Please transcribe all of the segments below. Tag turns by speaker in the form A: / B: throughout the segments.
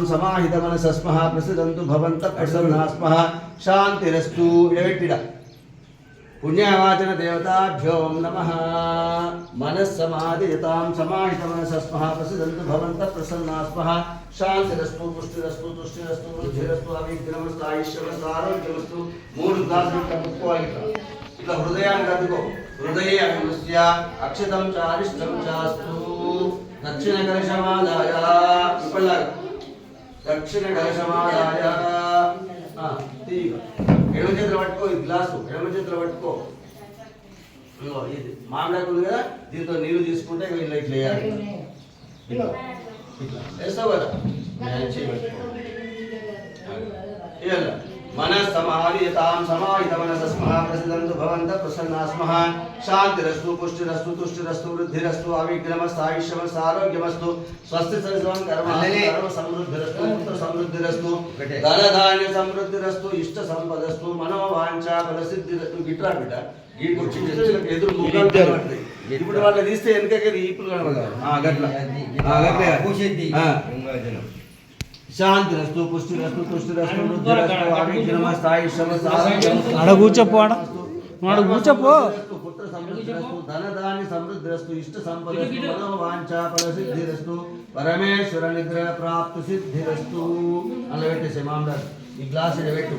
A: समाहितमनसस्मः प्रसिदन्तु भवन्तः प्रसन्नास्मः शान्तिरस्तु इडवेट्टिड पुण्यवाचन देवताभ्यो नमः मनस्समाधियतां समाहितमनसस्मः प्रसिदन्तु भवन्तः प्रसन्नास्मः शान्तिरस्तु पुष्टिरस्तु तुष्टिरस्तु वृद्धिरस्तु अभिज्ञनमस्तु आयुष्यमस्तु आरोग्यमस्तु मूడు గ్లాసులు కలుపుకోవాలి ఇట్లా హృదయాన్ని కదుకో హృదయే అభిమస్య అక్షతం చారిష్టం చాస్తు దక్షిణ కలశమాదాయ ఇప్పటిలాగా దక్షిణ కలశమాదాయ తీగ ఎడమ చేతులు పట్టుకో ఈ గ్లాసు ఎడమ చేతులు పట్టుకో ఇది మామిడాకు ఉంది కదా దీంతో నీళ్ళు తీసుకుంటే ఇలా ఇట్లా వేయాలి ఇట్లా ఇట్లా వేస్తావు కదా ఇవ్వాలి मनस्समाहितां समाहितमनसस्मः प्रसिदन्तु भवन्तः प्रसन्नास्मः शान्तिरस्तु पुष्टिरस्तु तुष्टिरस्तु वृद्धिरस्तु अविघ्नमस्तु आयुष्यमस्तु आरोग्यमस्तु स्वस्ति सर्वं कर्म समृद्धिरस्तु पुत्र समृद्धिरस्तु धनधान्य समृद्धिरस्तु इष्ट संपदस्तु मनोवांఛा फलसिद्धिरस्तु గిట్రా బిడ్డ గీకొచ్చి ఎదురు ముఖాలు కనబడతాయి ఇప్పుడు వాళ్ళ తీస్తే వెనకకి ఈపులు కనబడతాయి గట్ల శాంతిరస్తు పుష్టిరస్తు తుష్టిరస్తు వృద్ధిరస్తు ఆరోగ్యమస్తు ఆయుష్యమస్తు
B: కూర్చోపో
A: పుత్ర సమృద్ధిరస్తు ధనధాన్య సమృద్ధిరస్తు ఇష్ట సంపదస్తు మనోవాంఛా ఫలసిద్ధిరస్తు పరమేశ్వర నిగ్రహ ప్రాప్తి సిద్ధిరస్తు అలా పెట్టేసే మామూలు ఈ గ్లాస్ పెట్టు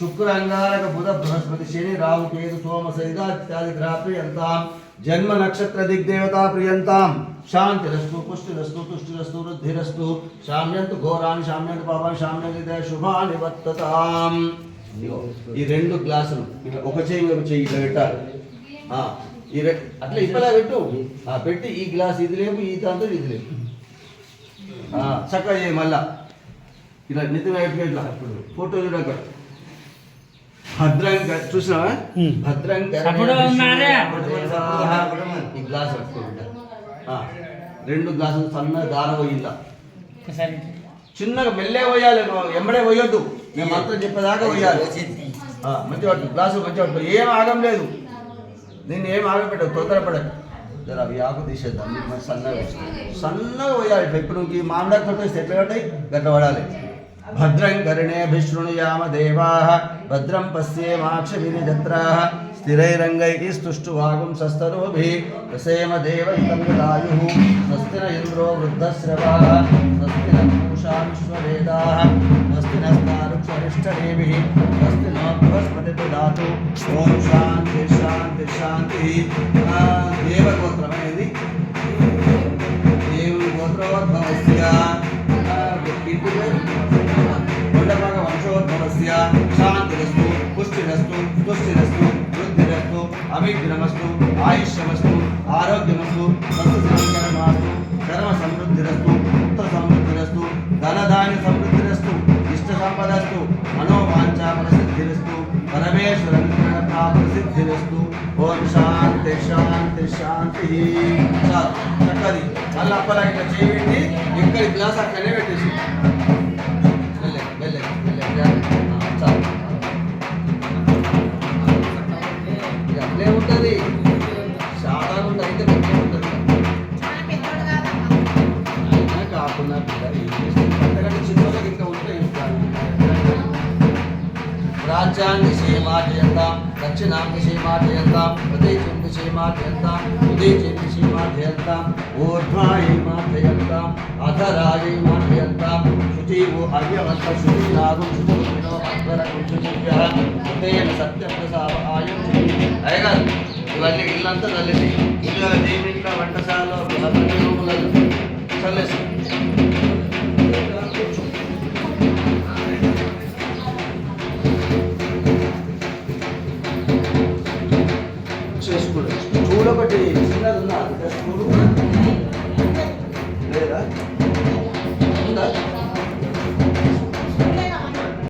A: శుక్ర అంగారక బుధ బృహస్పతి శని రాహు కేతు సోమ సైద ఇత్యాది గ్రహ ప్రియంతాం జన్మ నక్షత్ర దిగ్దేవతా ప్రియంతాం శాంతిరస్తు పుష్టిరస్తు తుష్టిరస్తు వృద్ధిరస్తు శామ్యంతు ఘోరాన్ని శామ్యంతు పాపాన్ని శామ్యంతు శుభాని వర్తతాం. ఈ రెండు గ్లాసులు ఒక చెయ్యి ఒక చెయ్యి ఇట్లా పెట్టాలి అట్లా ఇట్లా పెట్టు పెట్టి ఈ గ్లాస్ ఇది లేపు ఈ తాంతో ఇది లేపు చక్కగా చేయి మళ్ళా ఇలా నితిన్ ఇట్లా ఫోటో చూడక భద్రంగా చూసినావా భద్రంగా ఈ గ్లాస్ పట్టుకుంటా రెండు గ్లాసులు సన్నగా దార పోయిందా చిన్నగా మెల్లే పోయాలి ఎంబడే పోయొద్దు మేము మాత్రం చెప్పేదాకా పోయాలి మంచి పట్టు గ్లాసు మంచి పట్టు ఏం ఆగం లేదు దీన్ని ఏం ఆగపెట్టదు తొందరపడదు జర అవి ఆకు తీసేద్దాం మీకు సన్నగా సన్నగా పోయాలి ఇప్పుడు ఈ మామిడాకు తోట ఎట్లా పడ్డాయి గట్ల పడాలి భద్రం కర్ణేభిశృణుయామ దేవాః భద్రం పశ్యేమాక్షభిర్యజత్రాః స్థిరైరంగైః స్తుష్టువాగుం సస్తనోభిः ప్రసేమ దేవైతం యదాయుః స్వస్తి న ఇంద్రో వృద్ధశ్రవాः స్వస్తి న పూషా విశ్వవేదాः స్వస్తి నస్తారుక్షరిష్టనేమిः స్వస్తి నో బృహస్పతి దదాతు ఓం శాంతి శాంతి శాంతి. దేవగోత్రం అనేది దేవుని గోత్రోద్భవస్య వంశోద్భవస్య శాంతిరస్తు పుష్టిరస్తు తుష్టిరస్తు వృద్ధిరస్తు అవిఘ్నమస్తు ఆయుష్యమస్తు ఆరోగ్యమస్తు సత్సంకరమాస్తు కర్మ సమృద్ధిరస్తు పుత్ర సమృద్ధిరస్తు ధనధాన్య సమృద్ధిరస్తు ఇష్ట సంపదస్తు మనోవాంఛా ప్రసిద్ధిరస్తు పరమేశ్వర ప్రసిద్ధిరస్తు. ఓం శాంతి శాంతి శాంతి. చక్కది మళ్ళీ అప్పలా ఇట్లా చేయండి ఎక్కడి గ్లాస్ అక్కడనే పెట్టేసి అట్లే ఉంటుంది చాలా ఉంటుంది అయితే మంచిగా ఉంటుంది కాకుండా అంతకంటే చిన్నోళ్ళకి ఇంకా ఉంటే ప్రాచ్యాం దిశే మాటయంతాం దక్షిణాం దిశే మాటయంతాం ప్రదేశం దిశే మాటయంతాం ఉదేశం దిశే మాటయంతాం ఊర్ధ్వాయై మాటయంతాం అధరాయై మాటయంతాం శుచీవో అర్యవంత శుచీనాగం శుచో అధ్వరకం శుచిభ్యః ఉదయన సత్యప్రసాద ఆయం అయ్యగారు ఇవన్నీ ఇల్లంతా చల్లేసి ఇల్లు దేవుని ఇంట్లో వంటశాలలో చల్లేసి